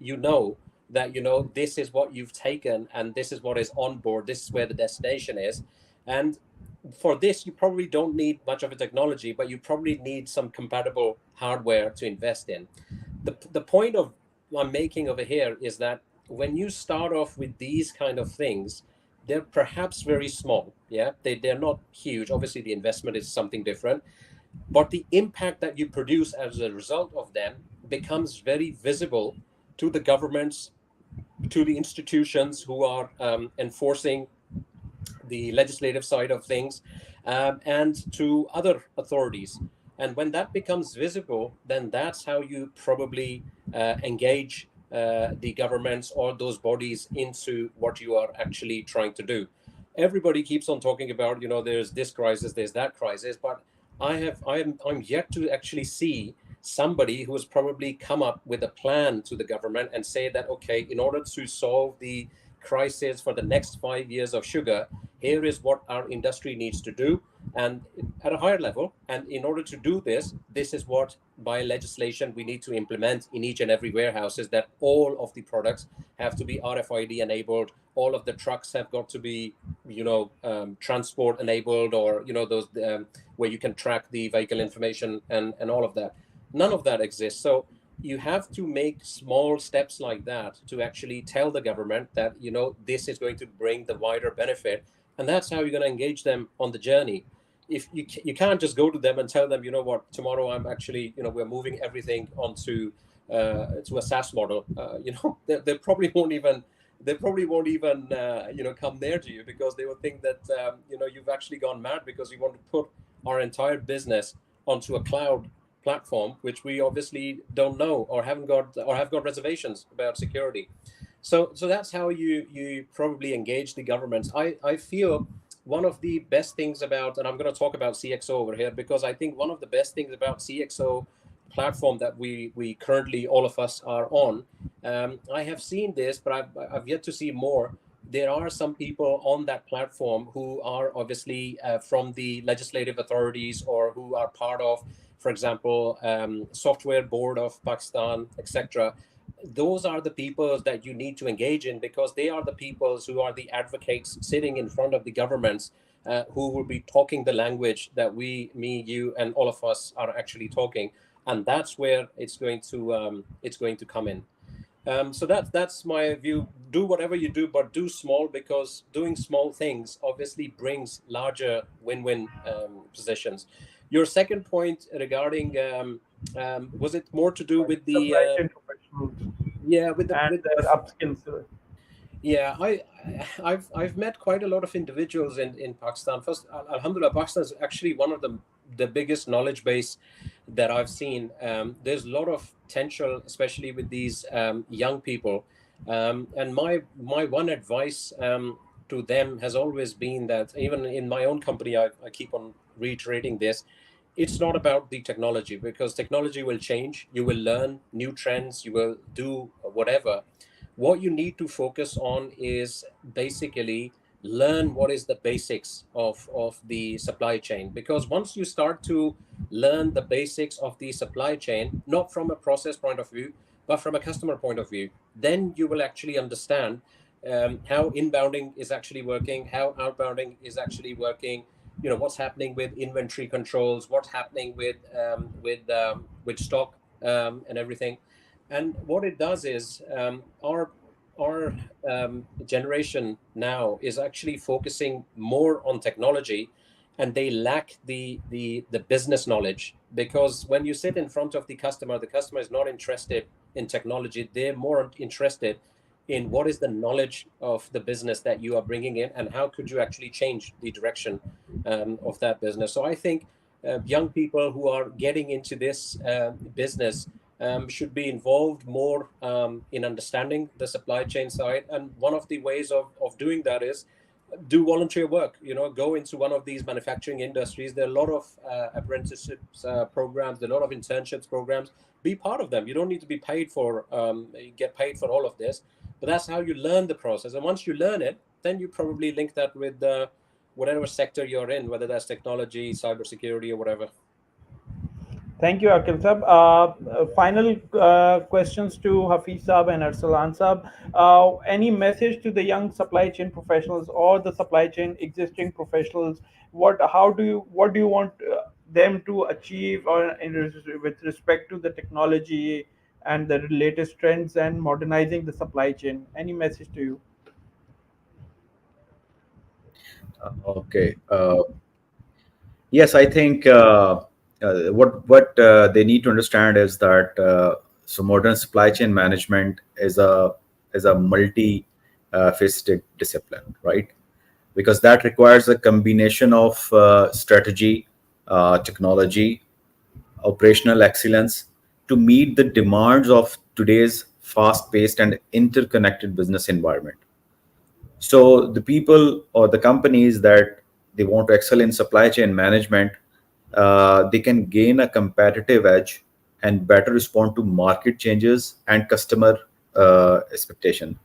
that this is what you've taken and this is what is on board, this is where the destination is. And for this, you probably don't need much of a technology, but you probably need some compatible hardware to invest in. The point of I'm making over here is that when you start off with these kind of things, they're perhaps very small. Yeah, they're not huge. Obviously, the investment is something different, but the impact that you produce as a result of them becomes very visible to the governments, to the institutions who are enforcing the legislative side of things, and to other authorities. And when that becomes visible, then that's how you probably engage the governments or those bodies into what you are actually trying to do. Everybody keeps on talking about, there's this crisis, there's that crisis, but I'm yet to actually see somebody who has probably come up with a plan to the government and say that, okay, in order to solve the crisis for the next 5 years of sugar. Here is what our industry needs to do, and at a higher level. And in order to do this, this is what by legislation we need to implement in each and every warehouse, is that all of the products have to be RFID enabled. All of the trucks have got to be, transport enabled, or those where you can track the vehicle information and all of that. None of that exists. So you have to make small steps like that to actually tell the government that this is going to bring the wider benefit, and that's how you're going to engage them on the journey. If you can't just go to them and tell them, what, tomorrow I'm actually, we're moving everything onto to a SaaS model. They probably won't even come near to you, because they will think that you've actually gone mad because you want to put our entire business onto a cloud platform, which we obviously don't know or haven't got, or have got reservations about security. So that's how you probably engage the governments. I feel one of the best things about, and I'm going to talk about CxO over here, because I think one of the best things about CxO platform that we currently, all of us, are on. I have seen this, but I've yet to see more. There are some people on that platform who are obviously from the legislative authorities, or who are part of, for example, Software Board of Pakistan, etc. Those are the people that you need to engage in, because they are the people who are the advocates sitting in front of the governments, who will be talking the language that we, me, you, and all of us are actually talking, and that's where it's going to come in. So that's my view. Do whatever you do, but do small, because doing small things obviously brings larger win-win positions. Your second point regarding was it more to do with the supply chain professionals and with their upskills. yeah, I've met quite a lot of individuals in Pakistan. First, Alhamdulillah, Pakistan is actually one of the biggest knowledge base that I've seen. There's a lot of potential, especially with these young people. And my one advice to them has always been that, even in my own company, I keep on reiterating this. It's not about the technology, because technology will change. You will learn new trends. You will do whatever. What you need to focus on is basically learn what is the basics of the supply chain, because once you start to learn the basics of the supply chain, not from a process point of view, but from a customer point of view, then you will actually understand how inbounding is actually working, how outbounding is actually working, what's happening with inventory controls, what's happening with stock, and everything. And what it does is, our generation now is actually focusing more on technology, and they lack the business knowledge, because when you sit in front of the customer is not interested in technology. They're more interested in what is the knowledge of the business that you are bringing in, and how could you actually change the direction of that business. So I think young people who are getting into this business should be involved more in understanding the supply chain side. And one of the ways of doing that is do volunteer work. Go into one of these manufacturing industries. There are a lot of apprenticeships programs, there are a lot of internships programs. Be part of them. You don't need to be paid for get paid for all of this, but that's how you learn the process. And once you learn it, then you probably link that with whatever sector you're in, whether that's technology, cybersecurity, or whatever. Thank you, Aqil Sab. Final questions to Hafeez Sab and Arsalan Sab. Any message to the young supply chain professionals, or the supply chain existing professionals? What do you want them to achieve, or with respect to the technology and the latest trends and modernizing the supply chain? Any message to you? Okay. Yes, I think what they need to understand is that so modern supply chain management is a multi faceted discipline, right? Because that requires a combination of strategy, technology, operational excellence to meet the demands of today's fast-paced and interconnected business environment. So the people or the companies that they want to excel in supply chain management, they can gain a competitive edge and better respond to market changes and customer expectation.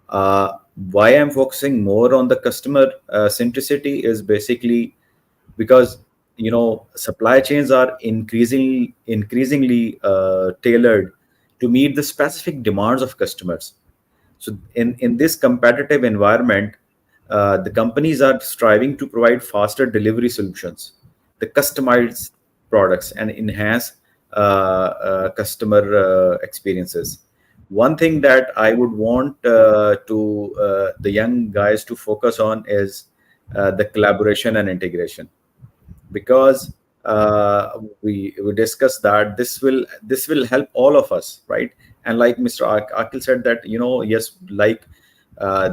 Uh, why I'm focusing more on the customer centricity is basically because supply chains are increasingly tailored to meet the specific demands of customers. So in this competitive environment, the companies are striving to provide faster delivery solutions, the customized products, and enhance customer experiences. One thing that I would want to the young guys to focus on is the collaboration and integration, because we discussed that this will help all of us, right? And like Mr. Akil said that, yes, like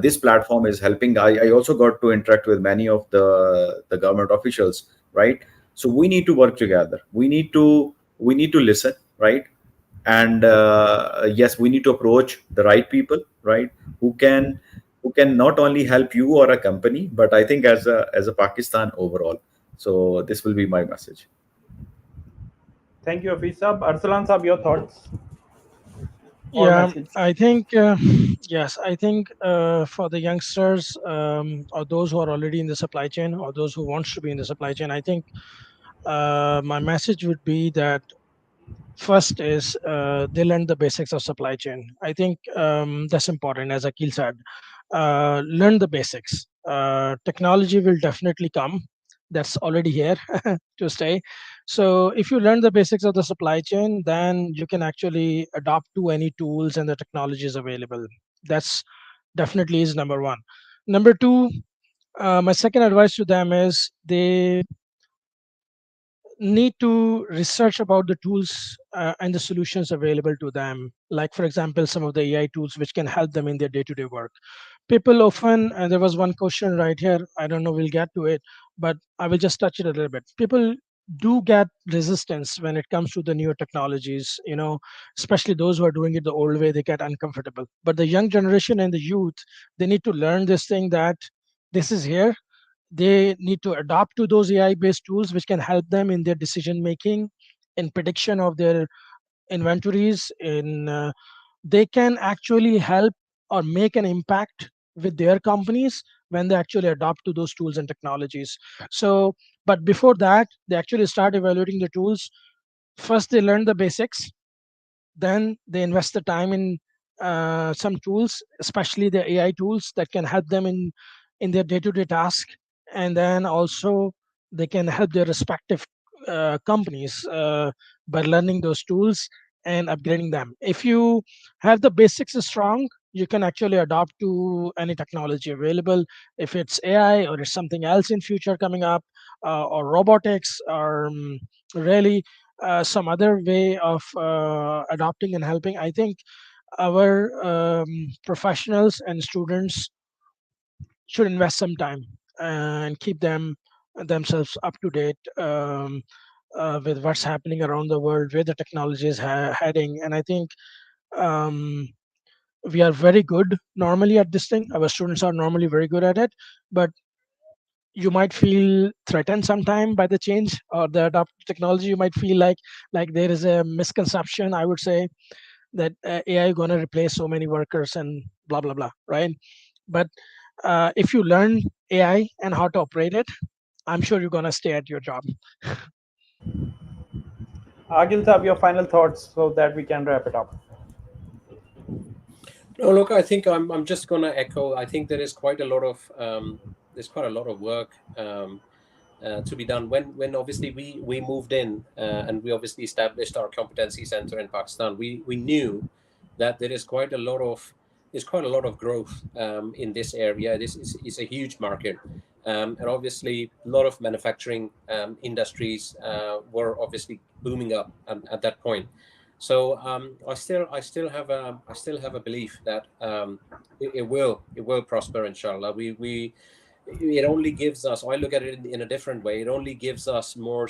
this platform is helping. I also got to interact with many of the government officials, right? So we need to work together. We need to listen, right? And yes, we need to approach the right people, right? who can who can not only help you or a company, but I think as a Pakistan overall. So this will be my message. Thank you, Hafeez Sab. Arsalan Sab, your thoughts or Yeah, message? I think, yes, I think for the youngsters, or those who are already in the supply chain, or those who wants to be in the supply chain, I think my message would be that first is they learn the basics of supply chain. I think that's important, as Akil said. Learn the basics. Technology will definitely come. That's already here to stay. So if you learn the basics of the supply chain, then you can actually adopt to any tools and the technologies available. That's definitely is number one. Number two, my second advice to them is they need to research about the tools and the solutions available to them, like for example some of the AI tools which can help them in their day-to-day work. People often, and there was one question right here, I don't know, we'll get to it, but I will just touch it a little bit. People do get resistance when it comes to the newer technologies, especially those who are doing it the old way, they get uncomfortable. But the young generation and the youth, they need to learn this thing that this is here. They need to adapt to those AI based tools which can help them in their decision making, in prediction of their inventories, in they can actually help or make an impact with their companies when they actually adopt to those tools and technologies. So, but before that, they actually start evaluating the tools. First they learn the basics, then they invest the time in some tools, especially the AI tools that can help them in their day-to-day task, and then also they can help their respective companies by learning those tools and upgrading them. If you have the basics strong, you can actually adopt to any technology available. If it's AI or it's something else in future coming up, or robotics, or really some other way of adopting and helping. I think our professionals and students should invest some time and keep themselves up to date with what's happening around the world, where the technology is heading. And I think um, we are very good normally at this thing. Our students are normally very good at it, but you might feel threatened sometime by the change or the adopt technology. You might feel like there is a misconception, I would say, that AI going to replace so many workers and blah blah blah, right? But if you learn AI and how to operate it, I'm sure you're going to stay at your job. Agil Sab, your final thoughts so that we can wrap it up. No, look, I think I'm just going to echo. I think there is quite a lot of work to be done. When obviously we moved in, and we obviously established our competency center in Pakistan, we knew that there's quite a lot of growth in this area. This is a huge market, and obviously a lot of manufacturing industries were obviously booming up at that point. So I still have a belief that it will prosper, inshallah. We It only gives us, I look at it in a different way, it only gives us more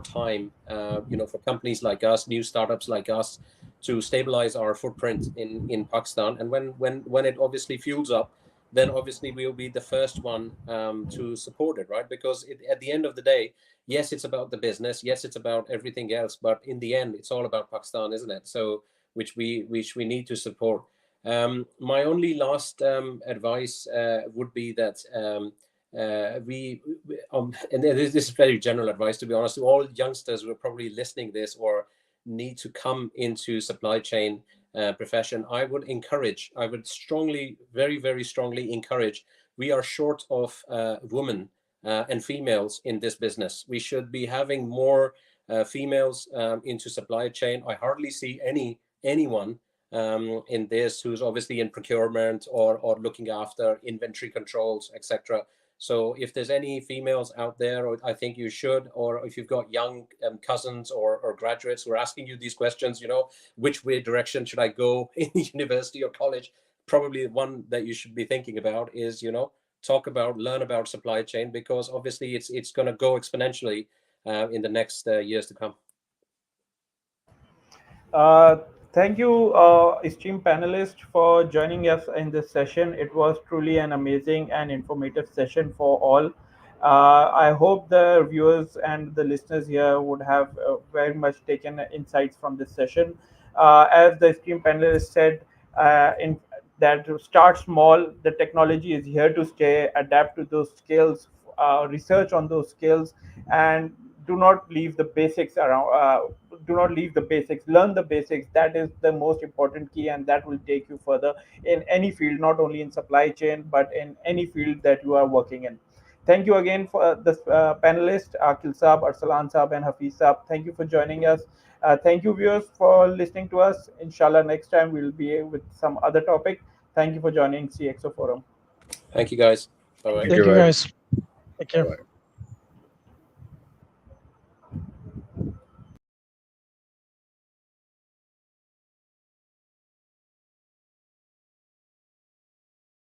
time, for companies like us, new startups like us, to stabilize our footprint in Pakistan. And when it obviously fuels up, then obviously we'll be the first one to support it, right? Because at the end of the day, yes, it's about the business, yes, it's about everything else, but in the end, it's all about Pakistan, isn't it? So which we need to support. My only last advice would be that and this is very general advice, to be honest, to all youngsters who are probably listening this or need to come into supply chain profession. I would strongly, very, very strongly encourage. We are short of women and females in this business. We should be having more females into supply chain. I hardly see anyone in this who's obviously in procurement or looking after inventory controls, etc. So if there's any females out there, or I think you should, or if you've got young cousins or graduates who are asking you these questions, which way direction should I go in university or college? Probably the one that you should be thinking about is, learn about supply chain, because obviously it's going to go exponentially in the next years to come. Uh, Thank you, esteemed panelists, for joining us in this session. It was truly an amazing and informative session for all. I hope the viewers and the listeners here would have very much taken insights from this session. As the esteemed panelist said, in that start small. The technology is here to stay. Adapt to those skills, research on those skills, and do not leave the basics around. Do not leave the basics. Learn the basics. That is the most important key, and that will take you further in any field, not only in supply chain, but in any field that you are working in. Thank you again for the panelists, Aqil Saab, Arsalan Saab, and Hafeez Saab. Thank you for joining us. Thank you, viewers, for listening to us. Inshallah, next time we'll be with some other topic. Thank you for joining CxO Forum. Thank you, guys. Bye bye. Thank Thank you, you, guys. guys. Take care. Bye-bye.